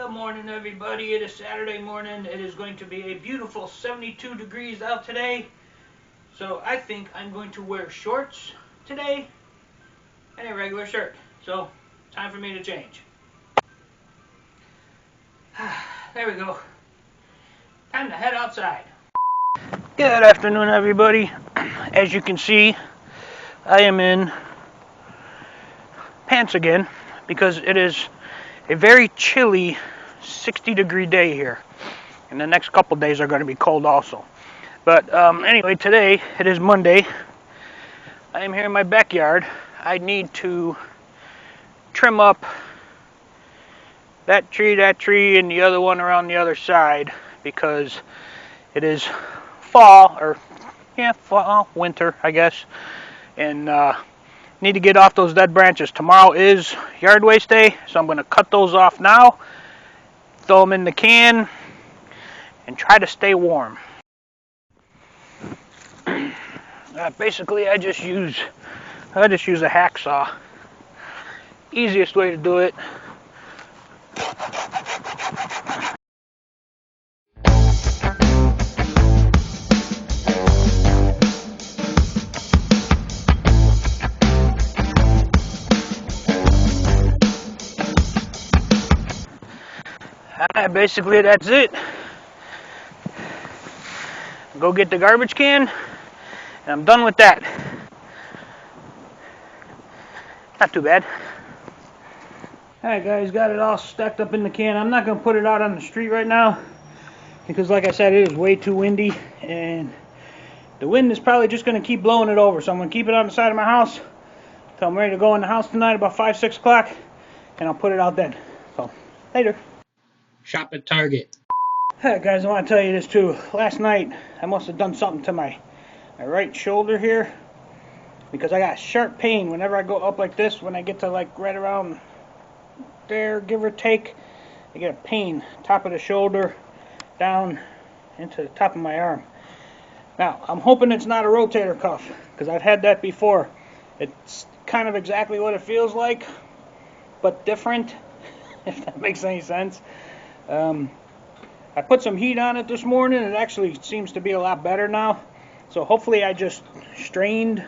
Good morning, everybody. It is Saturday morning. It is going to be a beautiful 72 degrees out today. So I think I'm going to wear shorts today and a regular shirt. So time for me to change. There we go. Time to head outside. Good afternoon, everybody. As you can see, I am in pants again because it is a very chilly 60-degree day here. And the next couple days are going to be cold also. But anyway, today, it is Monday. I am here in my backyard. I need to trim up that tree, and the other one around the other side because it is fall, or fall, winter, I guess. And need to get off those dead branches. Tomorrow is yard waste day, so I'm going to cut those off now, throw them in the can, and try to stay warm. Basically, I just use a hacksaw. Easiest way to do it. Basically, that's it. Go get the garbage can, and I'm done with that. Not too bad. Alright guys, got it all stacked up in the can. I'm not going to put it out on the street right now because, like I said, it is way too windy, and the wind is probably just going to keep blowing it over. So I'm going to keep it on the side of my house until I'm ready to go in the house tonight about 5, 6 o'clock, and I'll put it out then. So, later. Shop at Target. Alright guys, I want to tell you this too. Last night, I must have done something to my right shoulder here because I got sharp pain whenever I go up like this. When I get to like right around there, give or take, I get a pain top of the shoulder down into the top of my arm. Now, I'm hoping it's not a rotator cuff because I've had that before. It's kind of exactly what it feels like, but different, if that makes any sense. I put some heat on it this morning. It actually seems to be a lot better now. So hopefully I just strained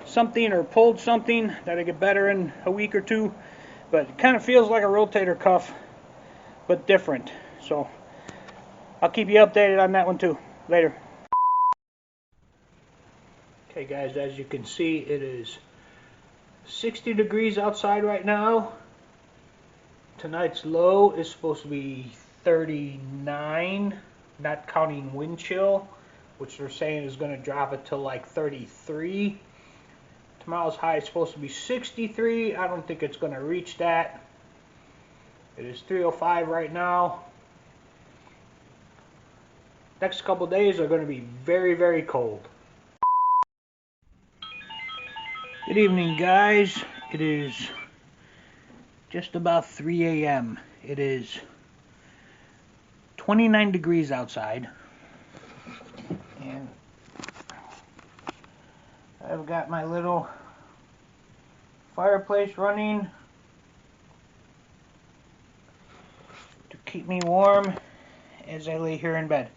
something or pulled something that'll get better in a week or two. But it kind of feels like a rotator cuff, but different. So I'll keep you updated on that one too. Later. Okay guys, as you can see, it is 60 degrees outside right now. Tonight's low is supposed to be 39, not counting wind chill, which they're saying is going to drop it to like 33. Tomorrow's high is supposed to be 63. I don't think it's going to reach that. It is 3:05 right now. Next couple days are going to be very, very cold. Good evening, guys. It is just about 3 a.m. It is 29 degrees outside, and I've got my little fireplace running to keep me warm as I lay here in bed.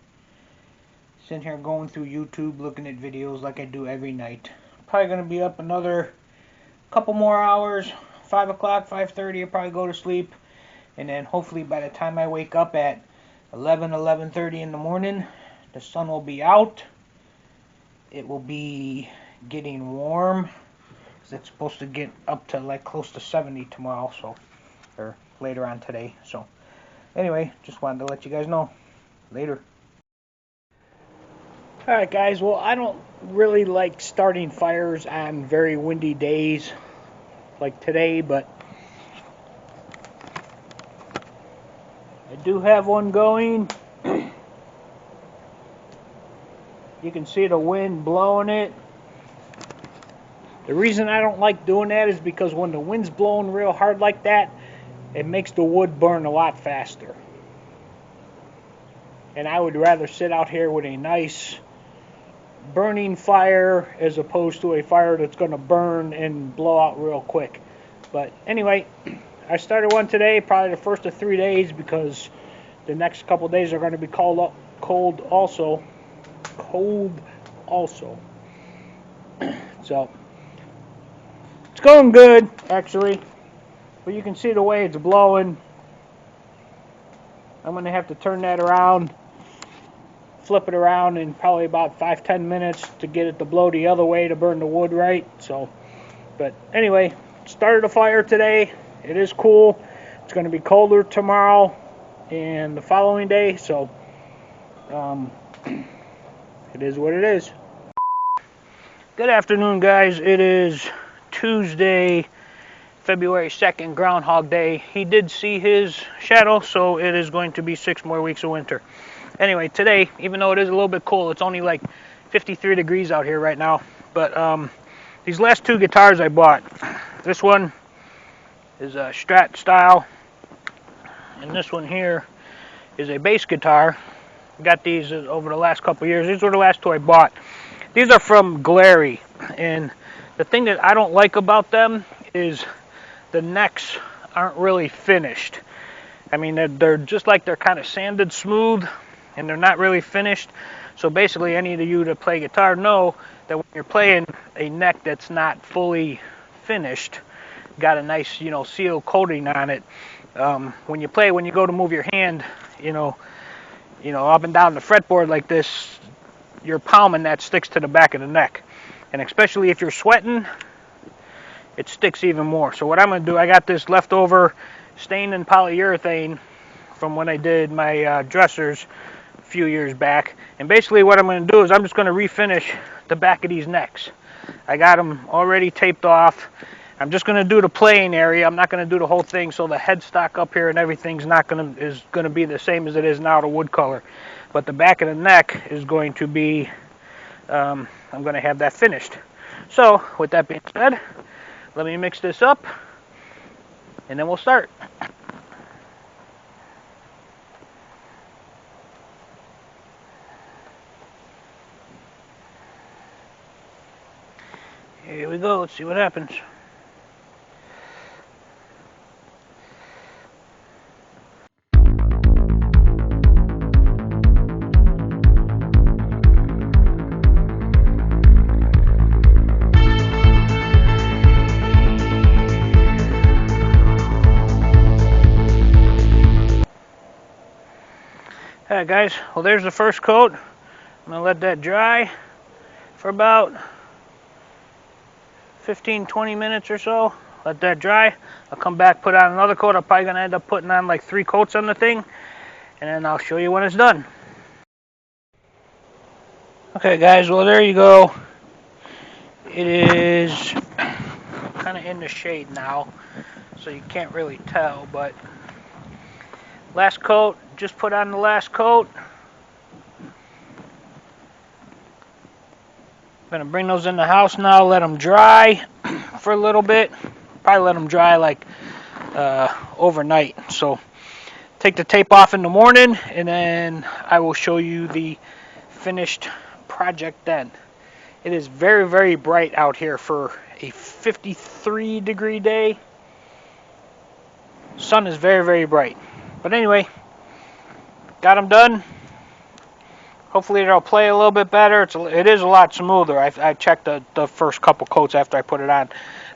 Sitting here going through YouTube looking at videos like I do every night. Probably going to be up another couple more hours. 5 o'clock, 5:30, I'll probably go to sleep, and then hopefully by the time I wake up at 11:30 in the morning, the sun will be out. It will be getting warm because it's supposed to get up to like close to 70 tomorrow, so, or later on today. So anyway, just wanted to let you guys know. Later. Alright guys, well, I don't really like starting fires on very windy days like today, but I do have one going. You can see the wind blowing it. The reason I don't like doing that is because when the wind's blowing real hard like that, it makes the wood burn a lot faster. And I would rather sit out here with a nice burning fire as opposed to a fire that's going to burn and blow out real quick. But anyway, I started one today, probably the first of 3 days, because the next couple days are going to be cold also. Cold also. So it's going good, actually. But you can see the way it's blowing. I'm going to have to turn that around, flip it around in probably about 5-10 minutes to get it to blow the other way to burn the wood right. So, but anyway, started a fire today. It is cool. It's going to be colder tomorrow and the following day. So, it is what it is. Good afternoon, guys. It is Tuesday, February 2nd, Groundhog Day. He did see his shadow, so it is going to be 6 more weeks of winter. Anyway, today, even though it is a little bit cold, it's only like 53 degrees out here right now. But these last 2 guitars I bought, this one is a Strat style, and this one here is a bass guitar. Got these over the last couple years. These were the last 2 I bought. These are from Glary, and the thing that I don't like about them is the necks aren't really finished. I mean, they're just like they're kind of sanded smooth, and they're not really finished. So basically, any of you that play guitar know that when you're playing a neck that's not fully finished, got a nice, seal coating on it. When you go to move your hand, up and down the fretboard like this, your palm and that sticks to the back of the neck. And especially if you're sweating, it sticks even more. So what I'm going to do, I got this leftover stained in polyurethane from when I did my dressers a few years back. And basically what I'm going to do is I'm just going to refinish the back of these necks. I got them already taped off. I'm just going to do the playing area. I'm not going to do the whole thing, so the headstock up here and everything's is going to be the same as it is now, the wood color. But the back of the neck is going to be, I'm going to have that finished. So with that being said, let me mix this up, and then we'll start. Here we go. Let's see what happens. Alright guys, well there's the first coat. I'm going to let that dry for about 15-20 minutes or so. Let that dry. I'll come back, put on another coat. I'm probably going to end up putting on like 3 coats on the thing, and then I'll show you when it's done. Okay guys, well there you go. It is kind of in the shade now, so you can't really tell, but last coat, just put on the last coat. I'm going to bring those in the house now, let them dry for a little bit. Probably let them dry like overnight. So take the tape off in the morning, and then I will show you the finished project then. It is very, very bright out here for a 53-degree day. Sun is very, very bright. But anyway, got them done. Hopefully it'll play a little bit better. It is a lot smoother. I checked the first couple coats after I put it on.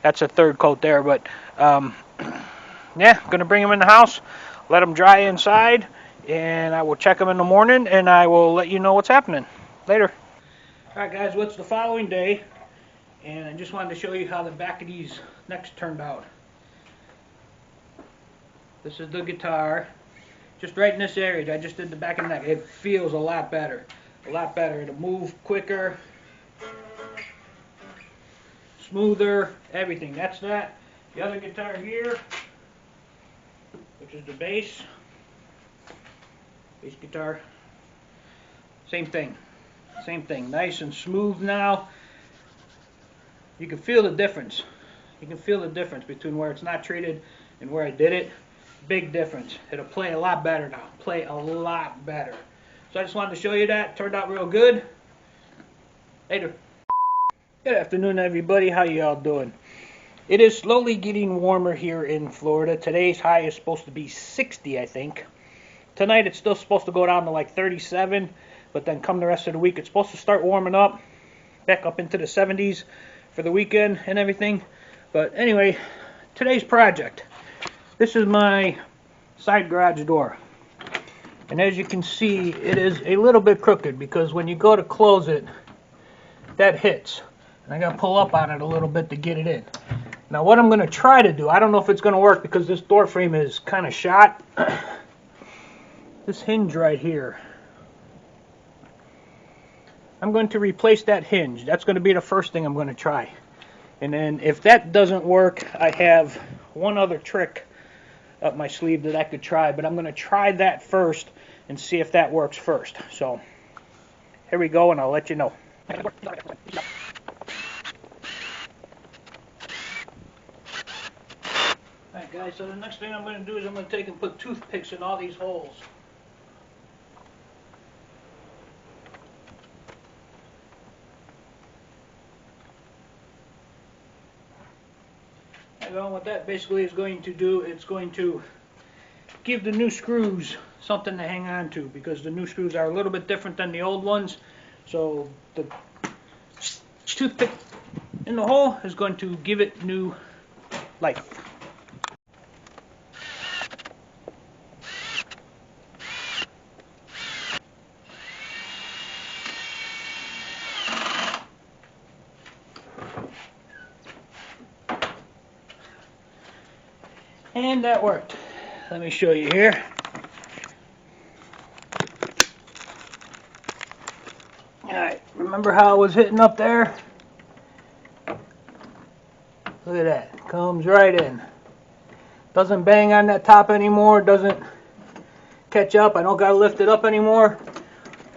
That's a 3rd coat there. But yeah, going to bring them in the house, let them dry inside, and I will check them in the morning, and I will let you know what's happening. Later. Alright guys, well, it's the following day, and I just wanted to show you how the back of these necks turned out. This is the guitar. Just right in this area, I just did the back of the neck. It feels a lot better. A lot better. It'll move quicker, smoother, everything. That's that. The other guitar here, which is the bass guitar, same thing. Same thing. Nice and smooth now. You can feel the difference. You can feel the difference between where it's not treated and where I did it. Big difference. It'll play a lot better now. Play a lot better. So I just wanted to show you that. Turned out real good. Later. Good afternoon, everybody. How you all doing? It is slowly getting warmer here in Florida. Today's high is supposed to be 60, I think. Tonight it's still supposed to go down to like 37, but then come the rest of the week it's supposed to start warming up, back up into the 70s for the weekend and everything. But anyway, today's project. This is my side garage door. And as you can see, it is a little bit crooked because when you go to close it, that hits. And I got to pull up on it a little bit to get it in. Now what I'm going to try to do, I don't know if it's going to work because this door frame is kind of shot. This hinge right here, I'm going to replace that hinge. That's going to be the first thing I'm going to try. And then if that doesn't work, I have one other trick up my sleeve that I could try, but I'm going to try that first and see if that works first. So here we go, and I'll let you know. Alright guys, so the next thing I'm going to do is I'm going to take and put toothpicks in all these holes. And what that basically is going to do, it's going to give the new screws something to hang on to, because the new screws are a little bit different than the old ones. So the toothpick in the hole is going to give it new life. And that worked. Let me show you here. Alright, remember how it was hitting up there? Look at that. Comes right in. Doesn't bang on that top anymore. Doesn't catch up. I don't got to lift it up anymore.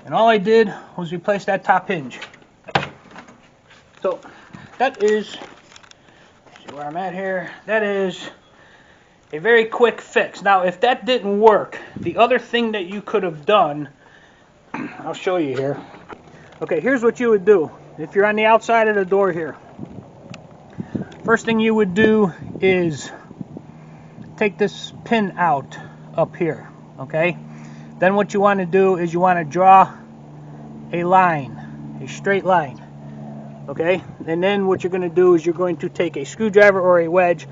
And all I did was replace that top hinge. So that is, see where I'm at here, that is a very quick fix. Now if that didn't work, the other thing that you could have done, I'll show you here. Okay, here's what you would do. If you're on the outside of the door here, first thing you would do is take this pin out up here, okay? Then what you want to do is you want to draw a line, a straight line, okay? And then what you're going to do is you're going to take a screwdriver or a wedge,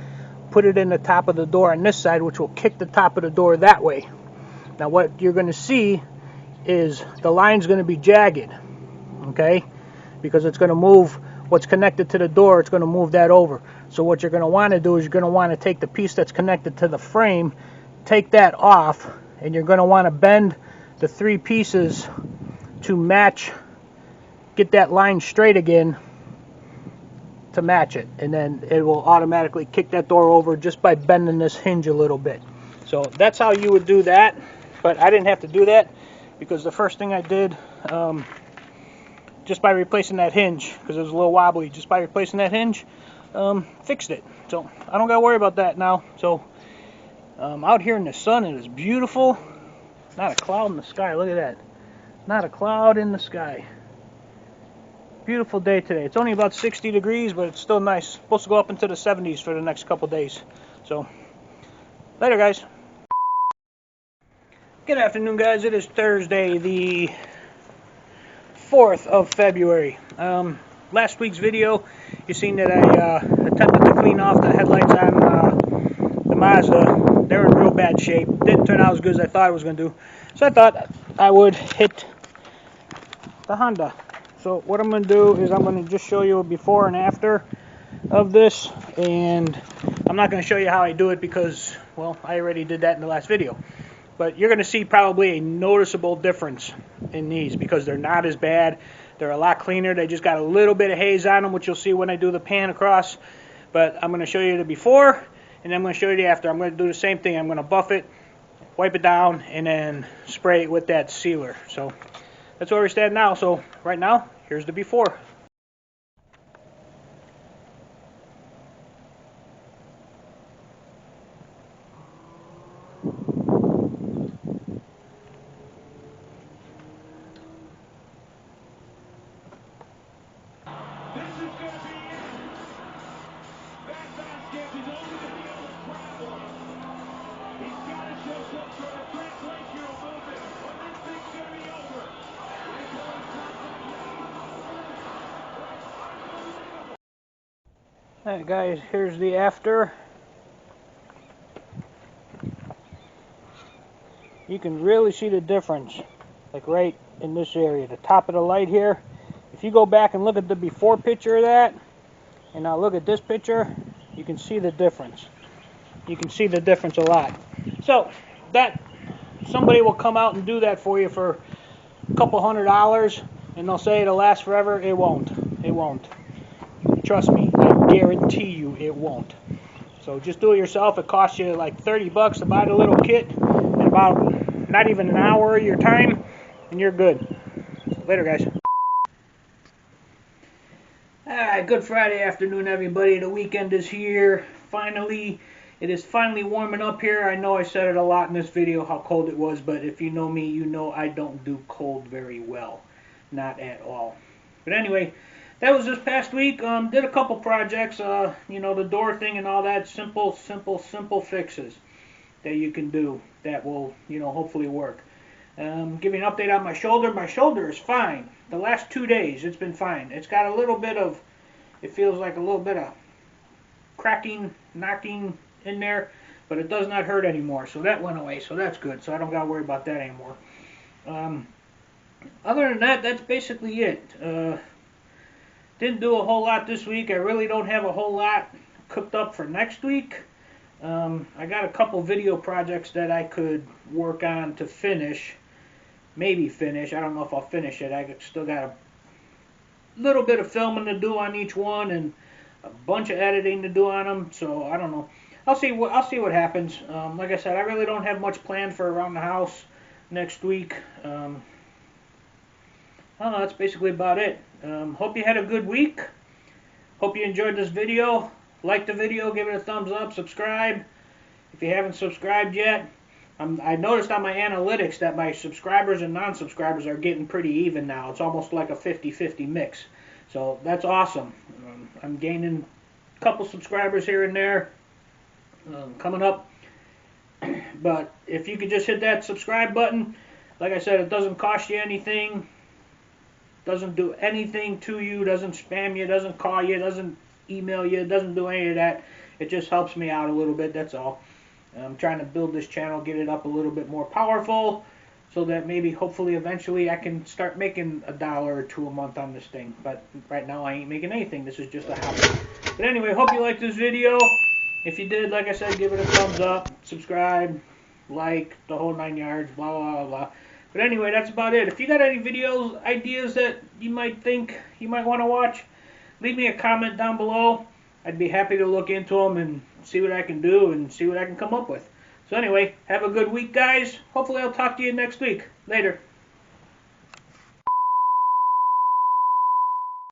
put it in the top of the door on this side, which will kick the top of the door that way. Now what you're going to see is the line's going to be jagged, okay? Because it's going to move what's connected to the door, it's going to move that over. So what you're going to want to do is you're going to want to take the piece that's connected to the frame, take that off, and you're going to want to bend the three pieces to match, get that line straight again to match it, and then it will automatically kick that door over just by bending this hinge a little bit. So that's how you would do that, but I didn't have to do that because the first thing I did, just by replacing that hinge, because it was a little wobbly, just by replacing that hinge, fixed it. So I don't got to worry about that now. So out here in the sun, it is beautiful. Not a cloud in the sky. Look at that. Not a cloud in the sky. Beautiful day today. It's only about 60 degrees, but it's still nice. Supposed to go up into the 70s for the next couple days. So later, guys. Good afternoon, guys. It is Thursday, the 4th of February. Last week's video, you seen that I attempted to clean off the headlights on the Mazda. They're in real bad shape. Didn't turn out as good as I thought it was going to do. So I thought I would hit the Honda. So what I'm going to do is I'm going to just show you a before and after of this. And I'm not going to show you how I do it because, well, I already did that in the last video. But you're going to see probably a noticeable difference in these because they're not as bad. They're a lot cleaner. They just got a little bit of haze on them, which you'll see when I do the pan across. But I'm going to show you the before, and then I'm going to show you the after. I'm going to do the same thing. I'm going to buff it, wipe it down, and then spray it with that sealer. So that's where we stand now. So right now, here's the before. Alright guys, here's the after. You can really see the difference, like right in this area, the top of the light here. If you go back and look at the before picture of that, and now look at this picture, you can see the difference. You can see the difference a lot. So that somebody will come out and do that for you for a couple $100, and they'll say it'll last forever. It won't. It won't. Trust me, I guarantee you it won't. So just do it yourself. It costs you like 30 bucks to buy the little kit, and about not even an hour of your time, and you're good. Later, guys. Alright, good Friday afternoon, everybody. The weekend is here. Finally, it is finally warming up here. I know I said it a lot in this video how cold it was, but if you know me, you know I don't do cold very well. Not at all. But anyway, that was this past week. Did a couple projects, you know, the door thing and all that. Simple fixes that you can do that will, you know, hopefully work. Give you an update on my shoulder. My shoulder is fine. The last 2 days, it's been fine. It's got a little bit of, it feels like a little bit of cracking, knocking in there, but it does not hurt anymore. So that went away, so that's good. So I don't got to worry about that anymore. Other than that, that's basically it. Didn't do a whole lot this week. I really don't have a whole lot cooked up for next week. I got a couple video projects that I could work on to finish. Maybe finish. I don't know if I'll finish it. I still got a little bit of filming to do on each one and a bunch of editing to do on them. So I don't know. I'll see what happens. Like I said, I really don't have much planned for around the house next week. I don't know. That's basically about it. Hope you had a good week. Hope you enjoyed this video. Like the video, give it a thumbs up, subscribe. If you haven't subscribed yet, I noticed on my analytics that my subscribers and non-subscribers are getting pretty even now. It's almost like a 50-50 mix. So that's awesome. I'm gaining a couple subscribers here and there coming up. But if you could just hit that subscribe button, like I said, it doesn't cost you anything. Doesn't do anything to you, doesn't spam you, doesn't call you, doesn't email you, doesn't do any of that. It just helps me out a little bit, that's all. I'm trying to build this channel, get it up a little bit more powerful, so that maybe, hopefully, eventually I can start making $1 or $2 a month on this thing. But right now I ain't making anything. This is just a hobby. But anyway, hope you liked this video. If you did, like I said, give it a thumbs up, subscribe, like, the whole 9 yards, blah, blah, blah, blah. But anyway, that's about it. If you got any videos, ideas that you might think you might want to watch, leave me a comment down below. I'd be happy to look into them and see what I can do and see what I can come up with. So anyway, have a good week, guys. Hopefully I'll talk to you next week. Later.